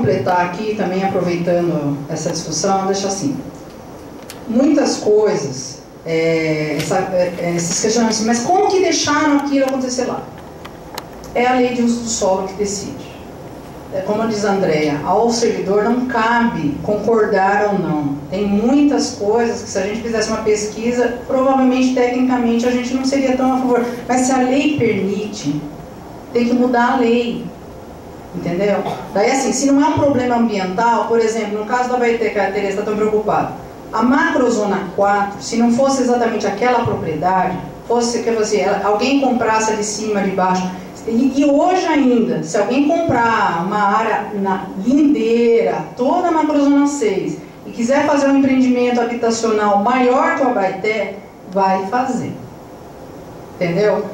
completar aqui, também aproveitando essa discussão, deixa assim. Muitas coisas, esses questionamentos, mas como que deixaram aquilo acontecer lá? É a lei de uso do solo que decide. Como diz a Andrea, ao servidor não cabe concordar ou não. Tem muitas coisas que, se a gente fizesse uma pesquisa, provavelmente, tecnicamente, a gente não seria tão a favor. Mas se a lei permite, tem que mudar a lei. Entendeu? Daí, assim, se não é um problema ambiental, por exemplo, no caso da Abaeté, que a Tereza está tão preocupada, a macrozona 4, se não fosse exatamente aquela propriedade, fosse que assim, alguém comprasse de cima, de baixo. E hoje ainda, se alguém comprar uma área na Lindeira, toda a macrozona 6, e quiser fazer um empreendimento habitacional maior que o Abaeté, vai fazer. Entendeu?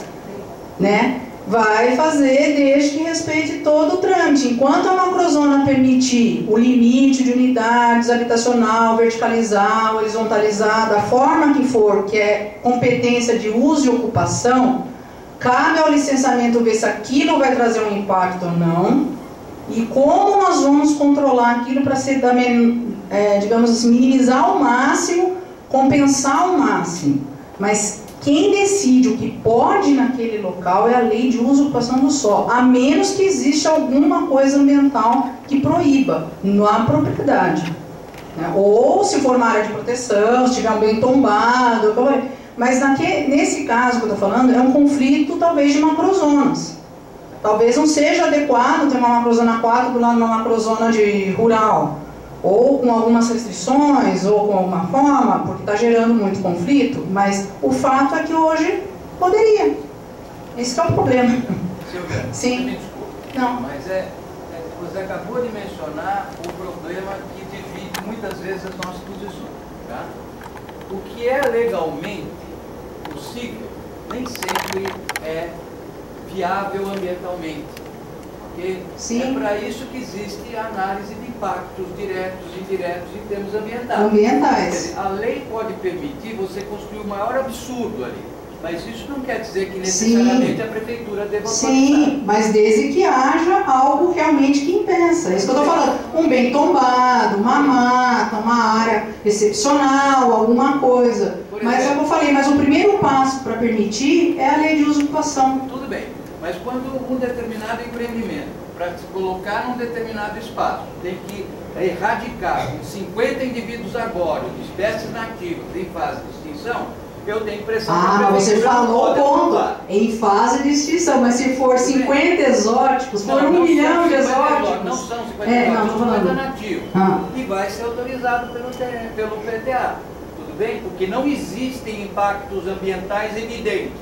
Né? Vai fazer desde que respeite todo o trâmite. Enquanto a macrozona permitir o limite de unidades habitacional, verticalizar, horizontalizar, da forma que for, que é competência de uso e ocupação, cabe ao licenciamento ver se aquilo vai trazer um impacto ou não e como nós vamos controlar aquilo para ser, digamos assim, minimizar ao máximo, compensar ao máximo. Mas quem decide o que pode naquele local é a lei de uso e ocupação do solo, a menos que exista alguma coisa ambiental que proíba na propriedade. Né? Ou se for uma área de proteção, se tiver um bem tombado, mas nesse caso que eu estou falando, é um conflito talvez de macrozonas. Talvez não seja adequado ter uma macrozona 4 do lado de uma macrozona de rural, ou com algumas restrições, ou com alguma forma, porque está gerando muito conflito, mas o fato é que hoje poderia. Esse é o problema. Silvia, sim. Me desculpe, não. Mas você acabou de mencionar o problema que divide muitas vezes as nossas posições. Tá? O que é legalmente possível, nem sempre é viável ambientalmente. Porque sim. É para isso que existe a análise de impactos diretos e indiretos em termos ambientais. Ambientais. A lei pode permitir você construir o maior absurdo ali. Mas isso não quer dizer que necessariamente sim. A prefeitura deva autorizar. Sim, mas desde que haja algo realmente que impeça. É isso que eu estou falando. Um bem tombado, uma mata, uma área excepcional, alguma coisa. Mas é o que eu falei, mas o primeiro passo para permitir é a lei de uso e ocupação. Tudo bem, mas quando um determinado empreendimento, para se colocar num determinado espaço, tem que erradicar 50 indivíduos agora, de espécies nativas em fase de extinção, eu tenho que prestar. Ah, você falou o ponto, em fase de extinção, mas se for 50 exóticos, for 1 milhão de exóticos. Não são 50 exóticos, são 50 nativos. E vai ser autorizado pelo PTA. Tudo bem? Porque não existem impactos ambientais evidentes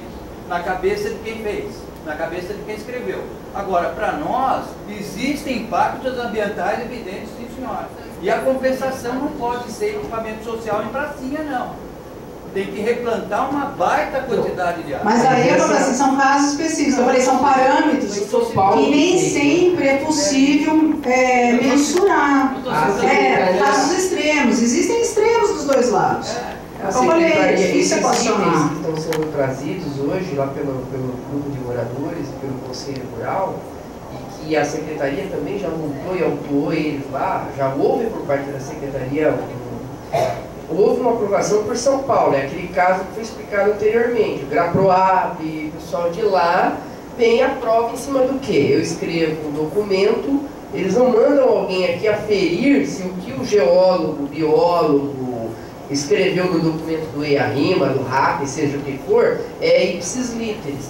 na cabeça de quem fez, na cabeça de quem escreveu. Agora, para nós, existem impactos ambientais evidentes, sim senhora. E a compensação não pode ser equipamento social em pracinha, não. Tem que replantar uma baita quantidade de área. Mas aí eu falei assim, são casos específicos. Eu falei, são parâmetros que nem sempre é possível mensurar. Casos extremos. Existem extremos dos dois lados. Eu falei, é difícil equacionar. Que estão sendo trazidos hoje lá pelo grupo de moradores, pelo Conselho Rural, e que a Secretaria também já montou e autuou eles lá, já houve por parte da Secretaria houve uma aprovação por São Paulo, é aquele caso que foi explicado anteriormente, o GRAPROAP, o pessoal de lá vem a prova em cima do quê? Eu escrevo um documento, eles não mandam alguém aqui aferir se o que o geólogo, o biólogo escreveu no documento do EARIMA, do RAP, seja o que for, é ipsis literis.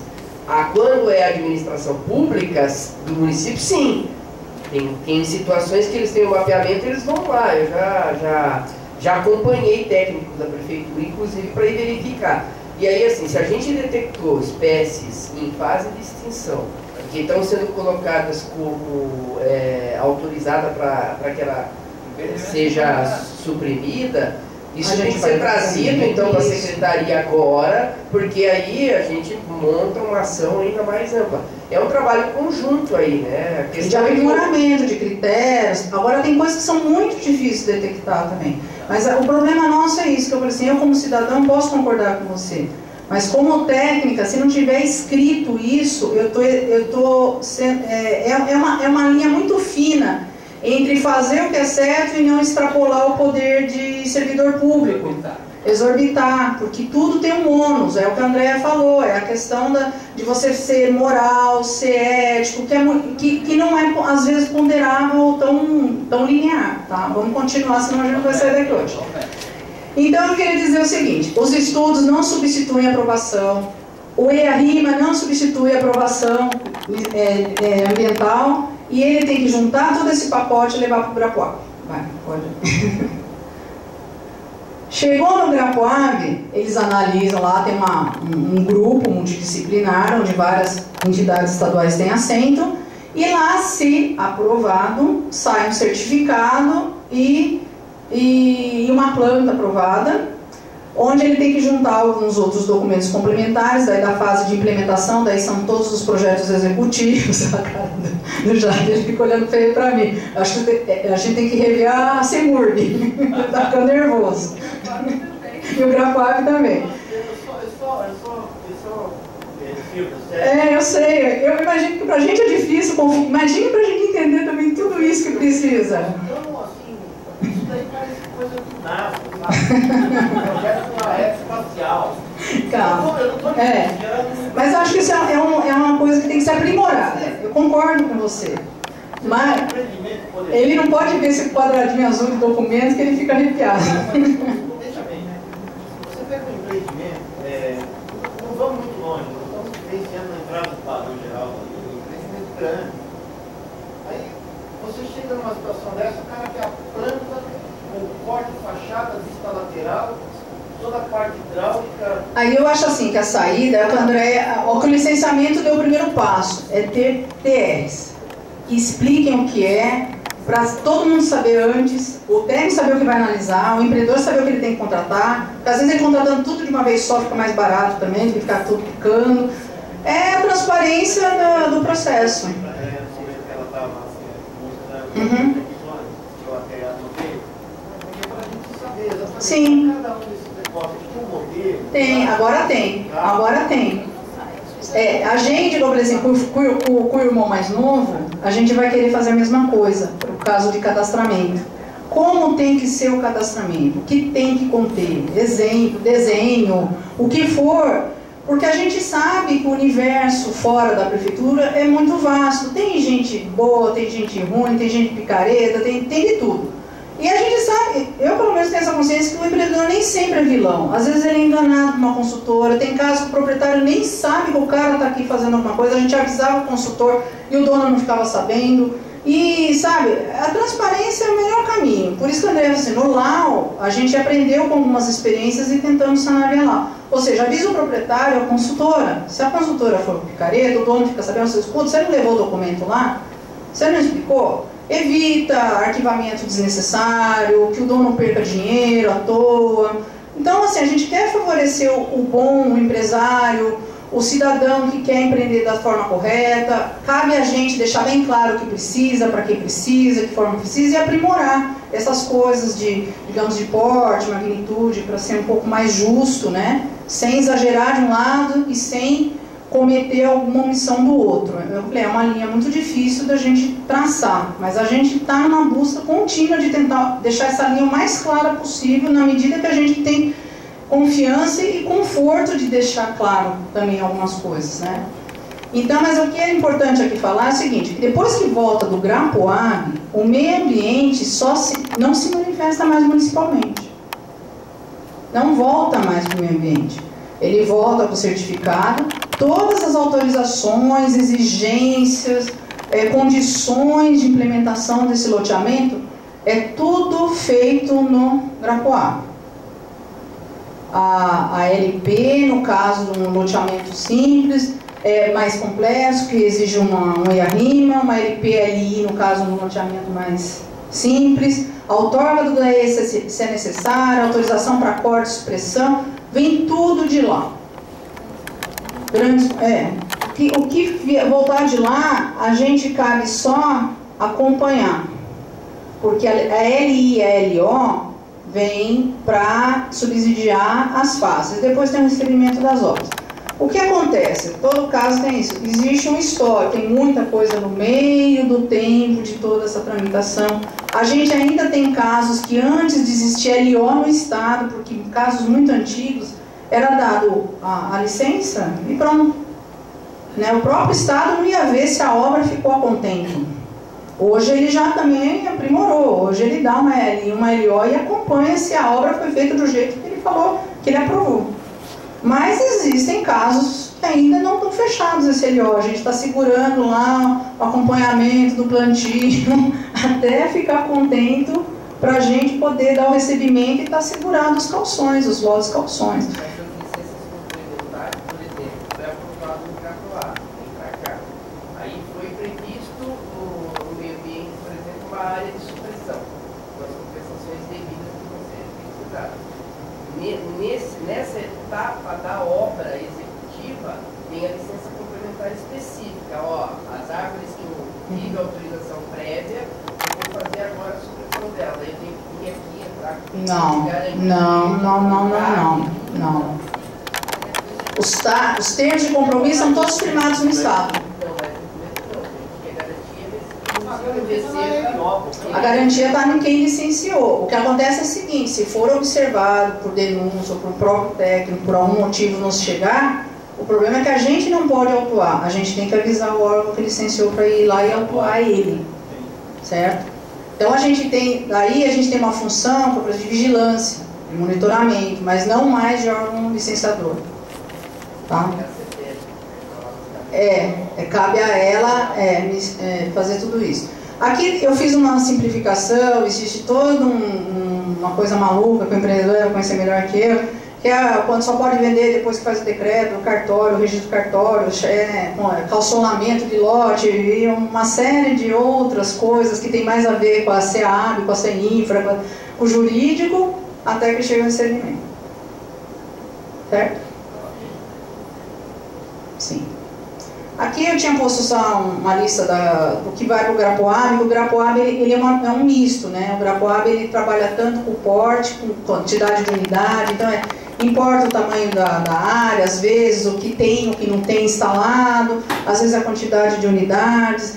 Quando é administração pública do município, sim. Tem situações que eles têm o mapeamento, eles vão lá, eu já acompanhei técnicos da prefeitura, inclusive, para ir verificar. E aí, assim, se a gente detectou espécies em fase de extinção, que estão sendo colocadas como autorizadas para que ela seja suprimida, isso tem que ser trazido, então, para a secretaria agora, porque aí a gente monta uma ação ainda mais ampla. É um trabalho conjunto aí, né? A questão de aprimoramento de critérios. Agora tem coisas que são muito difíceis de detectar também. Mas o problema nosso é isso, que eu falei assim, eu como cidadão posso concordar com você. Mas como técnica, se não tiver escrito isso, é uma linha muito fina entre fazer o que é certo e não extrapolar o poder de servidor público. Exorbitar, porque tudo tem um ônus, é o que a Andréa falou, é a questão de você ser moral, ser ético, que não é às vezes ponderável ou tão linear, tá? Vamos continuar, senão a gente não vai sair daqui hoje. Então eu queria dizer o seguinte, os estudos não substituem a aprovação, o EIA-RIMA não substitui a aprovação ambiental, e ele tem que juntar todo esse pacote e levar para o GRAPOAB. Vai, pode. Chegou no GRAPOAB, eles analisam lá, tem um grupo multidisciplinar, onde várias entidades estaduais têm assento, e lá, se aprovado, sai um certificado e uma planta aprovada, onde ele tem que juntar alguns outros documentos complementares, daí da fase de implementação, daí são todos os projetos executivos. A cara do Jair, ele fica olhando feio para mim. Acho que a gente tem que rever a CEMURB, ele está ficando nervoso. E o GRAPOAB também. Eu sei. Eu imagino que para a gente é difícil, imagina para a gente entender também tudo isso que precisa. Então, assim, isso daí parece coisa do nada, sabe? Projeto da época espacial. Calma. Mas acho que isso é uma coisa que tem que ser aprimorada. Eu concordo com você. Mas ele não pode ver esse quadradinho azul de documento que ele fica arrepiado. Deixa bem, né? Você pega um empreendimento, não vamos muito longe, nós estamos vivenciando a entrada do padrão geral, um empreendimento grande. Aí você chega numa situação dessa, o cara quer a planta, com corte, fachada, vista lateral, toda a parte hidráulica. Aí eu acho assim que a saída é que o André, o licenciamento deu o primeiro passo, é ter TRs que expliquem o que é, para todo mundo saber antes, o técnico saber o que vai analisar, o empreendedor saber o que ele tem que contratar, porque às vezes ele contratando tudo de uma vez só fica mais barato também, tem que ficar tudo picando. É a transparência do processo. Sim. Tem, agora tem. Agora tem. A gente, por exemplo, com o irmão mais novo, a gente vai querer fazer a mesma coisa, no caso de cadastramento. Como tem que ser o cadastramento? O que tem que conter? Exemplo, desenho, o que for. Porque a gente sabe que o universo fora da prefeitura é muito vasto. Tem gente boa, tem gente ruim, tem gente picareta, tem de tudo. E a gente sabe, eu pelo menos tenho essa consciência que o empreendedor nem sempre é vilão. Às vezes ele é enganado por uma consultora, tem casos que o proprietário nem sabe que o cara está aqui fazendo alguma coisa, a gente avisava o consultor e o dono não ficava sabendo. E, sabe, a transparência é o melhor caminho. Por isso que, André, assim, no LAU, a gente aprendeu com algumas experiências e tentamos sanar lá. Ou seja, avisa o proprietário, a consultora. Se a consultora for picareta, o dono fica sabendo, você não levou o documento lá? Você não explicou? Evita arquivamento desnecessário, que o dono perca dinheiro à toa. Então, assim, a gente quer favorecer o bom empresário, o cidadão que quer empreender da forma correta. Cabe a gente deixar bem claro o que precisa, para quem precisa, de forma precisa, e aprimorar essas coisas de, digamos, de porte, magnitude, para ser um pouco mais justo, né? Sem exagerar de um lado e sem cometer alguma omissão do outro. Eu falei, é uma linha muito difícil da gente traçar, mas a gente está numa busca contínua de tentar deixar essa linha o mais clara possível, na medida que a gente tem confiança e conforto de deixar claro também algumas coisas, né? Então, mas o que é importante aqui falar é o seguinte, que depois que volta do GRAPOAB, o meio ambiente não se manifesta mais municipalmente. Não volta mais para o meio ambiente. Ele volta para o certificado, todas as autorizações, exigências, condições de implementação desse loteamento, é tudo feito no GRAPOAB. A LP, no caso de um loteamento simples, é mais complexo, que exige um EIA-RIMA, uma LP-LI, no caso de um loteamento mais simples, a outorga do DAE se é necessária, autorização para corte e supressão, vem tudo de lá. O que voltar de lá, a gente cabe só acompanhar, porque a LI e a LO vem para subsidiar as fases, depois tem o recebimento das obras. O que acontece? Todo caso tem isso. Existe um histórico, tem muita coisa no meio do tempo de toda essa tramitação. A gente ainda tem casos que antes de existir LO no Estado, porque em casos muito antigos, era dado a licença e pronto. Né? O próprio Estado não ia ver se a obra ficou a contento. Hoje ele já também aprimorou. Hoje ele dá uma LO e acompanha se a obra foi feita do jeito que ele falou, que ele aprovou. Mas existem casos que ainda não estão fechados esse LO. A gente está segurando lá o acompanhamento do plantio até ficar contento para a gente poder dar o recebimento e estar segurado os calções, os lotes calções. Essas licenças complementares, por exemplo, foi aprovado no Cracoá, vem para cá. Aí foi previsto no meio ambiente, por exemplo, uma área de supressão, com as compensações devidas que vão ser utilizadas. Nessa etapa da obra executiva, tem a licença complementar específica. Ó, as árvores que eu tive autorização prévia, eu vou fazer agora a supressão dela. Aí eu tenho que vir aqui, entrar aqui, Não. Os termos de compromisso são todos firmados no Estado. A garantia está em quem licenciou. O que acontece é o seguinte: se for observado por denúncia ou por próprio técnico, por algum motivo não chegar, o problema é que a gente não pode autuar. A gente tem que avisar o órgão que licenciou para ir lá e autuar ele. Certo? Então daí a gente tem uma função de vigilância, de monitoramento, mas não mais de órgão licenciador. Tá? Cabe a ela fazer tudo isso. Aqui eu fiz uma simplificação, existe toda uma coisa maluca que o empreendedor vai conhecer melhor que eu, que é quando só pode vender depois que faz o decreto, o cartório, o registro do cartório, calçonamento de lote e uma série de outras coisas que tem mais a ver com a CEAB, com a CEINFRA, com o jurídico, até que chega o recebimento. Certo? Sim. Aqui eu tinha posto só uma lista do que vai para o Grapoab. O Grapoab ele é um misto, né? O Grapoab ele trabalha tanto com porte, com quantidade de unidade, então importa o tamanho da área, às vezes o que tem, o que não tem instalado, às vezes a quantidade de unidades.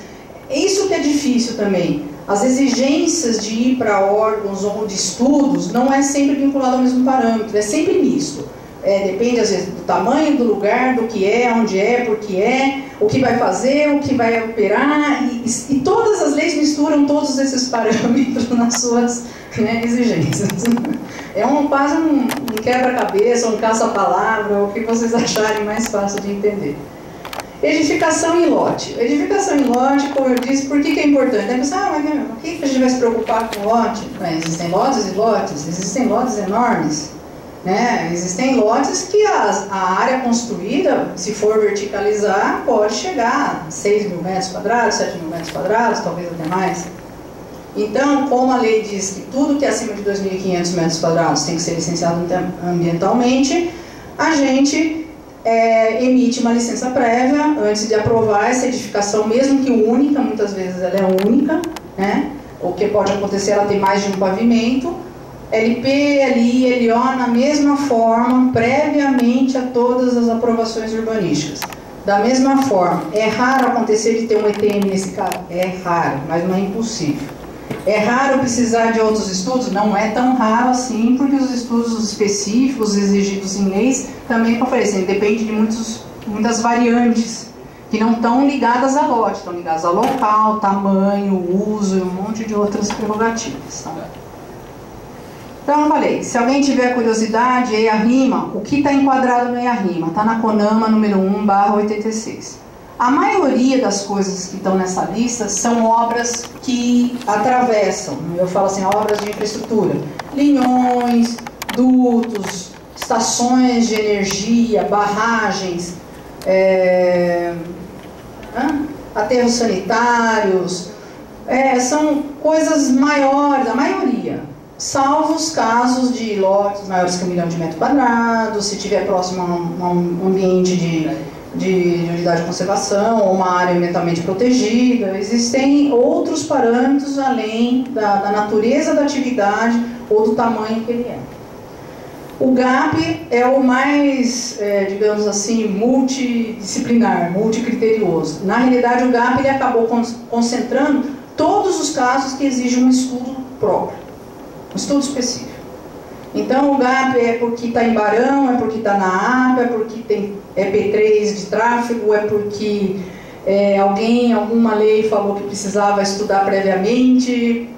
Isso que é difícil também. As exigências de ir para órgãos ou de estudos não é sempre vinculado ao mesmo parâmetro, é sempre misto. Depende às vezes do tamanho do lugar, do que é, onde é, por que é, o que vai fazer, o que vai operar, e todas as leis misturam todos esses parâmetros nas suas exigências. É quase um quebra-cabeça, um caça-palavra, o que vocês acharem mais fácil de entender. Edificação em lote. Edificação em lote, como eu disse, por que é importante? Aí você, mas por que a gente vai se preocupar com lote? Existem lotes e lotes, existem lotes enormes. Né? Existem lotes que a área construída, se for verticalizar, pode chegar a 6 mil metros quadrados, 7 mil metros quadrados, talvez até mais. Então, como a lei diz que tudo que é acima de 2.500 metros quadrados tem que ser licenciado ambientalmente, a gente emite uma licença prévia antes de aprovar essa edificação, mesmo que única, muitas vezes ela é única, né? O que pode acontecer, ela tem mais de um pavimento. LP, LI, LO na mesma forma, previamente a todas as aprovações urbanísticas. Da mesma forma, é raro acontecer de ter um ETM nesse caso? É raro, mas não é impossível. É raro precisar de outros estudos? Não é tão raro assim, porque os estudos específicos exigidos em leis também aparecem. Depende de muitas variantes que não estão ligadas a lote, estão ligadas a local, tamanho, uso e um monte de outras prerrogativas. Tá? Então eu falei, se alguém tiver curiosidade, EIA-RIMA, o que está enquadrado no EIA-RIMA? Está na CONAMA número 1/86. A maioria das coisas que estão nessa lista são obras que atravessam, eu falo assim, obras de infraestrutura, linhões, dutos, estações de energia, barragens, aterros sanitários, são coisas maiores, a maioria. Salvo os casos de lotes maiores que 1 milhão de metros quadrados, se estiver próximo a um ambiente de unidade de conservação ou uma área ambientalmente protegida. Existem outros parâmetros além da natureza da atividade ou do tamanho que ele é. O GAP é o mais, digamos assim, multidisciplinar, multicriterioso. Na realidade, o GAP ele acabou concentrando todos os casos que exigem um estudo próprio, um estudo específico. Então, o GAP é porque está em Barão, é porque está na APA, é porque tem P3 de tráfego, é porque alguma lei falou que precisava estudar previamente.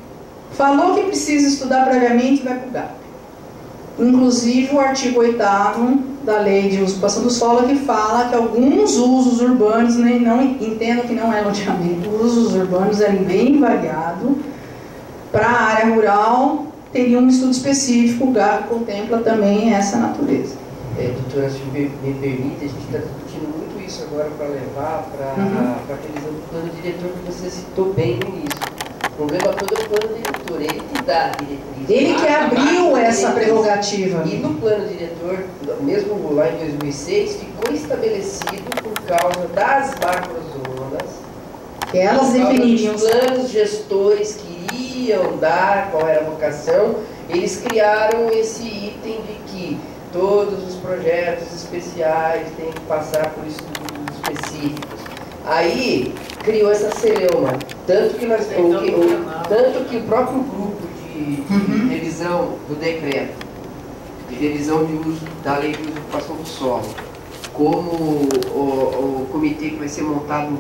Falou que precisa estudar previamente, vai para o GAP. Inclusive o artigo 8º da Lei de Usucapião do Solo, que fala que alguns usos urbanos, não entendo que não é loteamento, usos urbanos é bem variado. Para a área rural, teria um estudo específico, o GAP contempla também essa natureza. Doutora, se me permite, a gente está discutindo muito isso agora para levar para a revisão do plano diretor que você citou bem no início. O problema todo é o plano diretor, ele que dá a diretriz. Ele que abriu essa prerrogativa. E no plano diretor, mesmo lá em 2006, ficou estabelecido por causa das macrozonas, que elas definiriam os planos gestores que iriam dar, qual era a vocação, eles criaram esse item de que todos os projetos especiais têm que passar por estudos específicos. Aí criou essa celeuma, tanto que o próprio grupo de revisão do decreto, de revisão de uso da lei de usucapião do solo, como o comitê que vai ser montado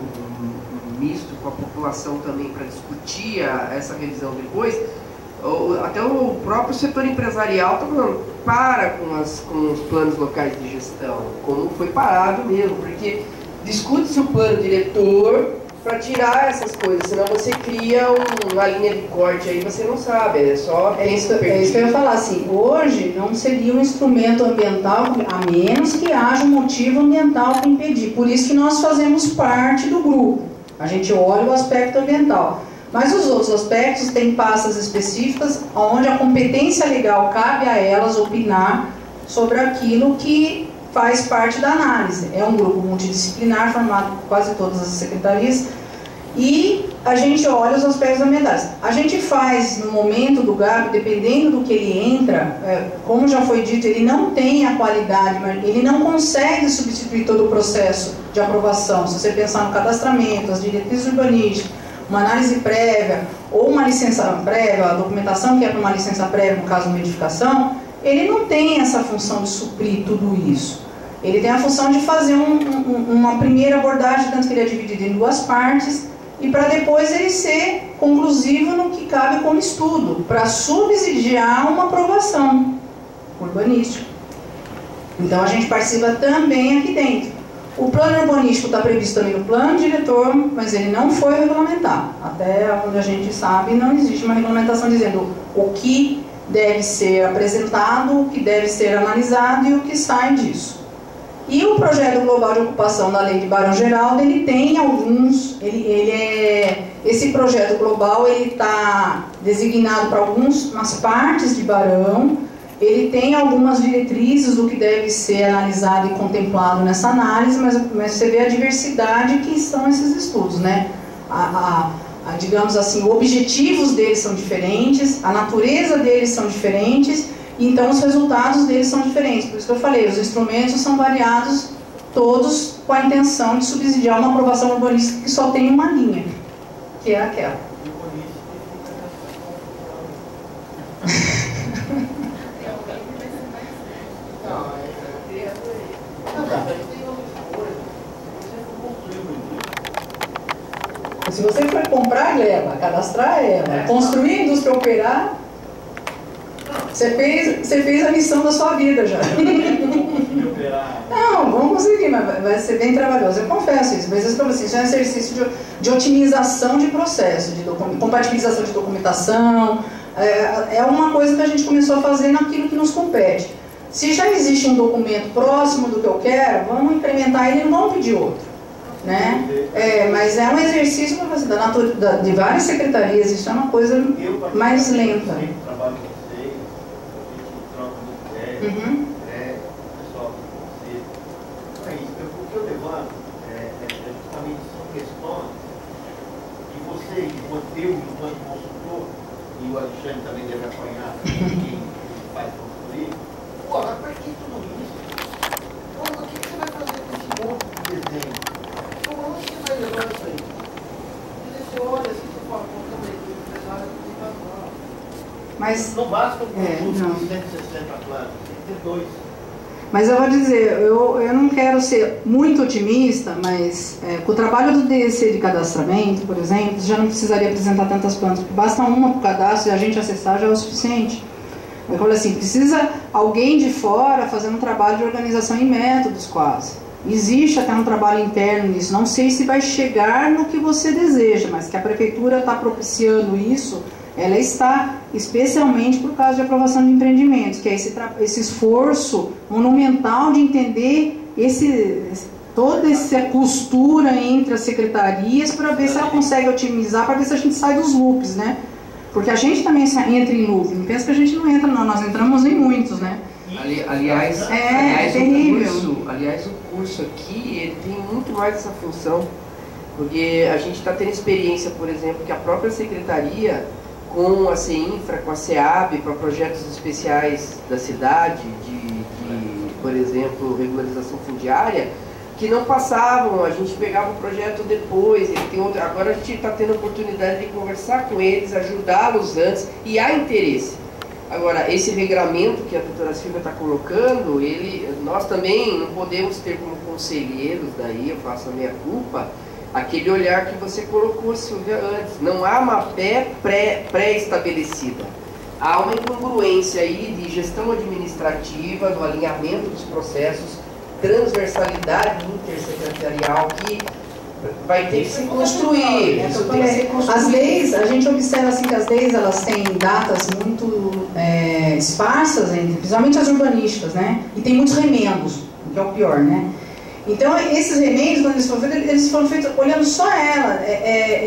misto com a população também para discutir essa revisão depois, até o próprio setor empresarial está falando, para com os planos locais de gestão, como foi parado mesmo, porque discute-se o plano diretor para tirar essas coisas, senão você cria uma linha de corte aí, você não sabe, é só... É isso que eu ia falar, assim, hoje não seria um instrumento ambiental, a menos que haja um motivo ambiental para impedir, por isso que nós fazemos parte do grupo, a gente olha o aspecto ambiental, mas os outros aspectos têm pastas específicas, onde a competência legal cabe a elas opinar sobre aquilo que faz parte da análise. É um grupo multidisciplinar formado por quase todas as secretarias e a gente olha os aspectos ambientais. A gente faz, no momento do GAP, dependendo do que ele entra, como já foi dito, ele não tem a qualidade, mas ele não consegue substituir todo o processo de aprovação. Se você pensar no cadastramento, as diretrizes urbanísticas, uma análise prévia ou uma licença prévia, a documentação que é para uma licença prévia, no caso de uma edificação, ele não tem essa função de suprir tudo isso. Ele tem a função de fazer uma primeira abordagem, tanto que ele é dividido em duas partes, e para depois ele ser conclusivo no que cabe como estudo, para subsidiar uma aprovação urbanística. Então a gente participa também aqui dentro. O plano urbanístico está previsto também no plano diretor, mas ele não foi regulamentado. Até onde a gente sabe, não existe uma regulamentação dizendo o que deve ser apresentado, o que deve ser analisado e o que sai disso. E o projeto global de ocupação da lei de Barão Geraldo, ele tem alguns, esse projeto global ele está designado para algumas partes de Barão, ele tem algumas diretrizes do que deve ser analisado e contemplado nessa análise, mas você vê a diversidade que são esses estudos, né? Digamos assim, os objetivos deles são diferentes, a natureza deles são diferentes, então os resultados deles são diferentes. Por isso que eu falei, os instrumentos são variados, todos com a intenção de subsidiar uma aprovação urbanística que só tem uma linha, que é aquela. Se você for comprar, leva, cadastrar, ela, construir, indústria, operar, você fez a missão da sua vida já. Não, vamos conseguir, mas vai ser bem trabalhoso. Eu confesso isso, mas para vocês, isso é um exercício de otimização de processo, de compatibilização de documentação, é uma coisa que a gente começou a fazer naquilo que nos compete. Se já existe um documento próximo do que eu quero, vamos incrementar ele e não vamos pedir outro. Né? Mas é um exercício para você, de várias secretarias, isso é uma coisa mais lenta. Eu trabalho com vocês, a gente troca muito ideia, pessoal com vocês. Então é isso, o que eu levanto justamente são questões que vocês, eu enquanto consultor, e o Alexandre também deve apanhar quem faz consultoria, que tudo isso? O que você vai fazer com esse monte de desenho? Onde você vai levar isso aí? Você olha assim, você fala, pô, também, o empresário tem razão. Mas, Não basta um conjunto não. de 160 planos, tem que ter 2. mas eu vou dizer, eu não quero ser muito otimista, mas com o trabalho do DEC de cadastramento, por exemplo, já não precisaria apresentar tantas plantas, porque basta uma para o cadastro e a gente acessar já é o suficiente. Eu falo assim, precisa alguém de fora fazendo um trabalho de organização em métodos quase. Existe até um trabalho interno nisso, não sei se vai chegar no que você deseja, mas que a prefeitura está propiciando isso, ela está, especialmente por causa de aprovação de empreendimentos, que é esse esforço monumental de entender toda essa costura entre as secretarias para ver se ela consegue otimizar, para ver se a gente sai dos loops, né? Porque a gente também entra em loop, não pensa que a gente não entra, não, nós entramos em muitos, né? Aliás, terrível. O curso aqui, ele tem muito mais essa função, porque a gente está tendo experiência, por exemplo, que a própria secretaria, com a CEINFRA, com a SEAB, para projetos especiais da cidade, por exemplo, regularização fundiária, que não passavam, a gente pegava o projeto depois, agora a gente está tendo a oportunidade de conversar com eles, ajudá-los antes, e há interesse. Agora, esse regramento que a doutora Silvia está colocando, nós também não podemos ter como conselheiros, daí eu faço a minha culpa, aquele olhar que você colocou, Silvia, antes. Não há uma pré-estabelecida. Há uma incongruência aí de gestão administrativa, no alinhamento dos processos, transversalidade intersecretarial que vai ter que se construir. As leis, a gente observa assim que as leis elas têm datas muito esparsas, principalmente as urbanísticas, né? E tem muitos remendos, o que é o pior, né? Então, esses remendos, quando eles foram feitos olhando só ela.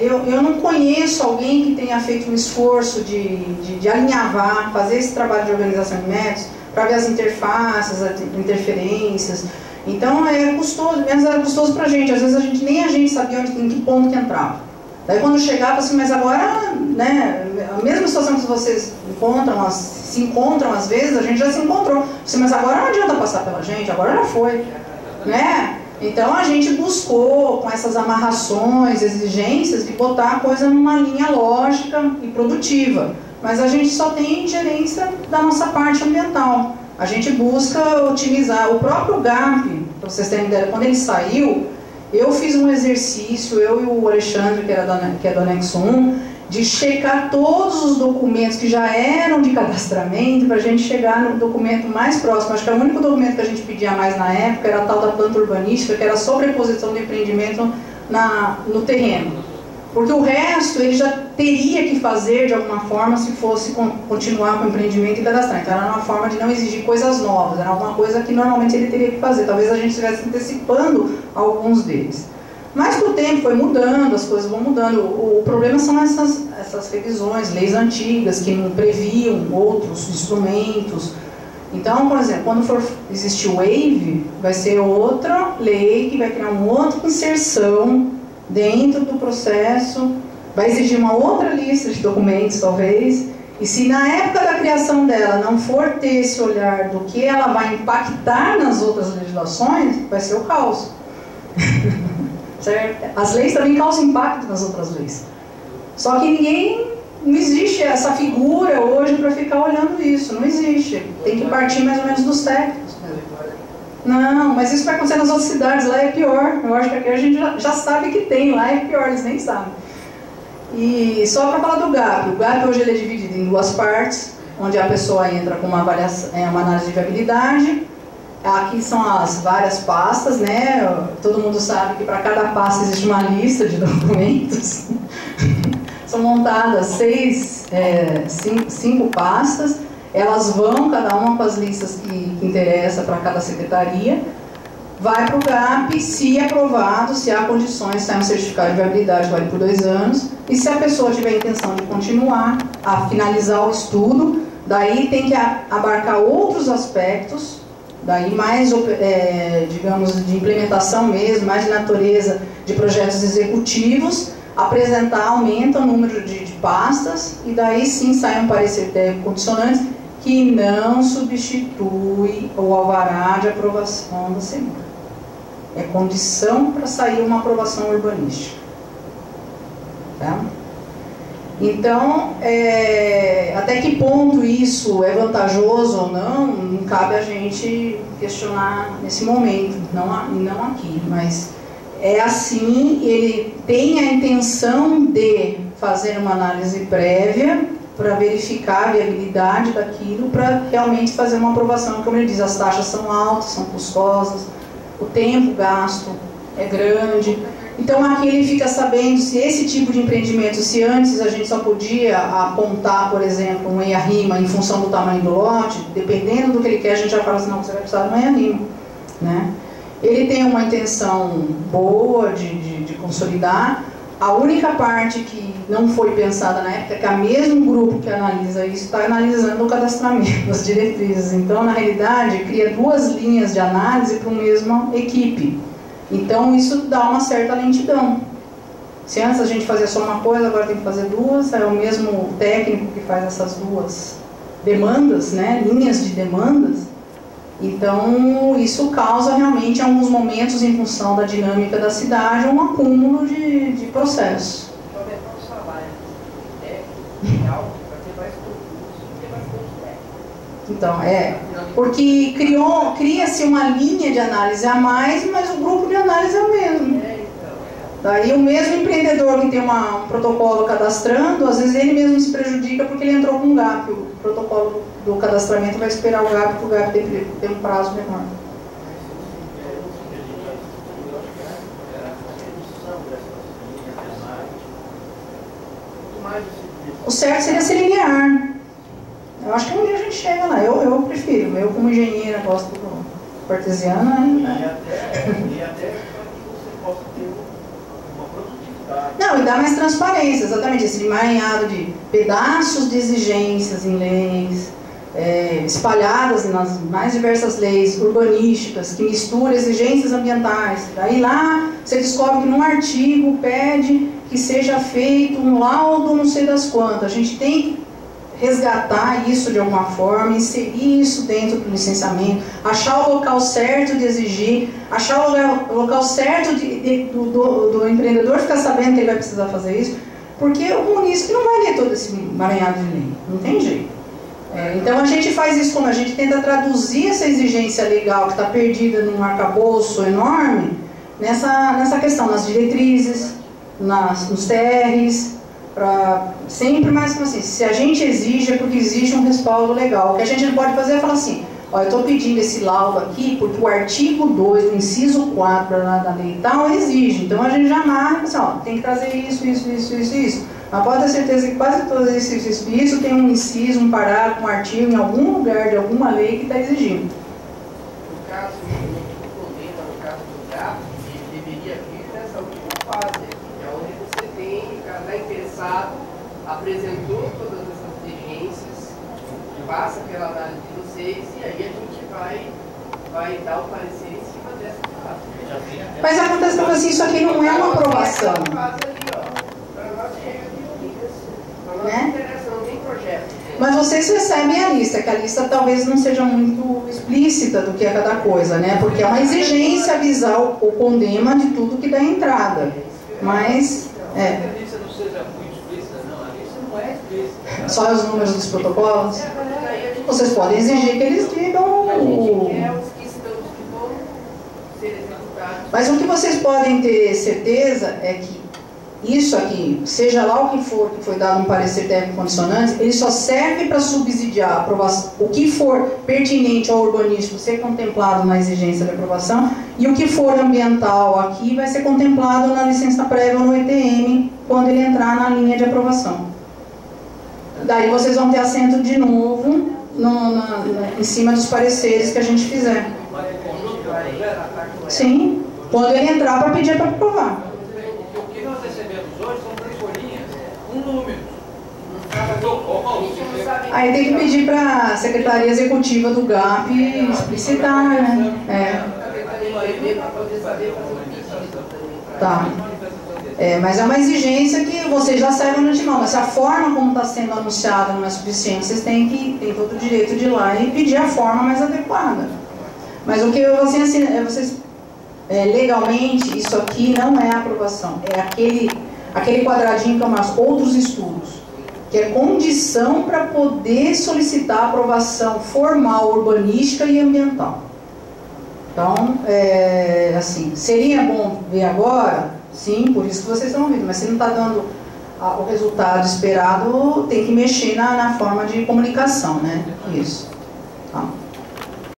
Eu não conheço alguém que tenha feito um esforço de alinhavar, fazer esse trabalho de organização de métodos, para ver as interfaces, as interferências. Então, é custoso, menos era custoso para a gente. Às vezes, nem a gente sabia em que ponto que entrava. Daí, quando chegava, assim, mas agora, né, a mesma situação que vocês se encontram às vezes, a gente já se encontrou. Mas agora não adianta passar pela gente, agora já foi. Né? Então a gente buscou, com essas amarrações, exigências, de botar a coisa numa linha lógica e produtiva. Mas a gente só tem ingerência da nossa parte ambiental. A gente busca otimizar. O próprio GAP, para vocês terem ideia, quando ele saiu, eu fiz um exercício, eu e o Alexandre, que é do anexo 1, de checar todos os documentos que já eram de cadastramento para a gente chegar no documento mais próximo. Acho que o único documento que a gente pedia mais na época era a tal da planta urbanística, que era a sobreposição do empreendimento no terreno. Porque o resto ele já teria que fazer de alguma forma se fosse continuar com o empreendimento e cadastrar. Então era uma forma de não exigir coisas novas, era alguma coisa que normalmente ele teria que fazer. Talvez a gente estivesse antecipando alguns deles. Mas com o tempo foi mudando, as coisas vão mudando. O problema são essas revisões, leis antigas que não previam outros instrumentos. Então, por exemplo, quando for existir o WAVE, vai ser outra lei que vai criar uma outra inserção dentro do processo, vai exigir uma outra lista de documentos, talvez. E se na época da criação dela não for ter esse olhar do que ela vai impactar nas outras legislações, vai ser o caos. Certo? As leis também causam impacto nas outras leis. Só que não existe essa figura hoje para ficar olhando isso, não existe. Tem que partir mais ou menos dos técnicos. Não, mas isso vai acontecer nas outras cidades, lá é pior. Eu acho que aqui a gente já sabe que tem, lá é pior, eles nem sabem. E só para falar do GAP, o GAP hoje ele é dividido em duas partes, onde a pessoa entra com uma análise de viabilidade. Aqui são as várias pastas, né? Todo mundo sabe que para cada pasta existe uma lista de documentos. São montadas 5 pastas. Elas vão, cada uma com as listas que interessa para cada secretaria. Vai para o GAP, se aprovado, se há condições, sai um certificado de viabilidade, vale por 2 anos. E se a pessoa tiver a intenção de continuar a finalizar o estudo, daí tem que abarcar outros aspectos, daí mais, digamos, de implementação mesmo, mais de natureza de projetos executivos, apresentar, aumenta o número de pastas, e daí sim sai um parecer técnico condicionante, que não substitui o alvará de aprovação da CEMAR. É condição para sair uma aprovação urbanística. Tá? Então, até que ponto isso é vantajoso ou não cabe a gente questionar nesse momento, não aqui, mas é assim, ele tem a intenção de fazer uma análise prévia para verificar a viabilidade daquilo, para realmente fazer uma aprovação. Como ele diz, as taxas são altas, são custosas, o tempo gasto é grande. Então aqui ele fica sabendo se esse tipo de empreendimento, se antes a gente só podia apontar, por exemplo, um EIA-RIMA em função do tamanho do lote, dependendo do que ele quer, a gente já fala assim, não, você vai precisar de um EIA-RIMA, né? Ele tem uma intenção boa de consolidar. A única parte que não foi pensada na época é que o mesmo grupo que analisa isso está analisando o cadastramento, as diretrizes. Então, na realidade, cria duas linhas de análise para a mesma equipe. Então, isso dá uma certa lentidão. Se antes a gente fazia só uma coisa, agora tem que fazer duas, é o mesmo técnico que faz essas duas demandas, né, linhas de demandas. Então, isso causa realmente, em alguns momentos, em função da dinâmica da cidade, um acúmulo de processos. Aumentar o salário técnico é algo para ter mais concurso e ter mais técnico. Então, porque cria-se uma linha de análise a mais, mas o grupo de análise é o mesmo. Daí o mesmo empreendedor que tem um protocolo cadastrando, às vezes ele mesmo se prejudica porque ele entrou com um GAP. O protocolo do cadastramento vai esperar o GAP, porque o GAP tem um prazo menor. O certo seria ser linear. Eu acho que um dia a gente chega lá. Eu prefiro. Eu, como engenheira, gosto do cartesiano. E até para que você possa ter uma produtividade. Não, e dá mais transparência, exatamente. Esse emaranhado de pedaços de exigências em leis, espalhadas nas mais diversas leis urbanísticas, que misturam exigências ambientais. Daí lá você descobre que num artigo pede que seja feito um laudo não sei das quantas. A gente tem que resgatar isso de alguma forma, inserir isso dentro do licenciamento, achar o local certo de exigir, achar o local certo do empreendedor ficar sabendo que ele vai precisar fazer isso, porque o munícipe não vai ler todo esse emaranhado de lei, não tem jeito. Então a gente faz isso como a gente tenta traduzir essa exigência legal que está perdida num arcabouço enorme nessa questão, nas diretrizes, nos TRs, sempre mais assim, se a gente exige é porque existe um respaldo legal. O que a gente não pode fazer é falar assim, ó, eu estou pedindo esse laudo aqui porque o artigo 2 do inciso 4 da lei tal exige, então a gente já marca assim, ó, tem que trazer isso. Mas pode ter certeza que quase todo isso tem um inciso, um parágrafo, um artigo em algum lugar de alguma lei que está exigindo. No caso do GAP, ele deveria vir nessa última fase, que é onde você tem o casal interessado, apresentou todas essas exigências, passa pela análise de vocês e aí a gente vai dar o parecer em cima dessa fase. Mas acontece que assim, isso aqui não é uma aprovação. Né? Mas vocês recebem a lista, que a lista talvez não seja muito explícita do que é cada coisa, né? Porque é uma exigência avisar o CONDEMA de tudo que dá entrada. Mas, a lista não seja muito explícita, não. A lista não é explícita. Só os números dos protocolos? Vocês podem exigir que eles digam Mas o que vocês podem ter certeza é que isso aqui, seja lá o que for que foi dado um parecer técnico condicionante, ele só serve para subsidiar a aprovação, o que for pertinente ao urbanístico ser contemplado na exigência de aprovação, e o que for ambiental aqui vai ser contemplado na licença prévia ou no ETM, quando ele entrar na linha de aprovação. Daí vocês vão ter assento de novo em cima dos pareceres que a gente fizer. Sim, quando ele entrar para pedir para aprovar. O que nós recebemos hoje são 3 folhinhas, um número. Aí tem que pedir para a Secretaria Executiva do GAP explicitar, né? Tá. Mas é uma exigência que vocês já saibam de antemão. Mas se a forma como está sendo anunciada não é suficiente, vocês têm todo o direito de ir lá e pedir a forma mais adequada. Mas o que vocês legalmente, isso aqui não é aprovação. É aquele quadradinho que eu mostro, outros estudos, que é condição para poder solicitar aprovação formal, urbanística e ambiental. Então, assim, seria bom ver agora? Sim, por isso que vocês estão ouvindo, mas se não está dando o resultado esperado, tem que mexer na forma de comunicação, né? Isso. Tá.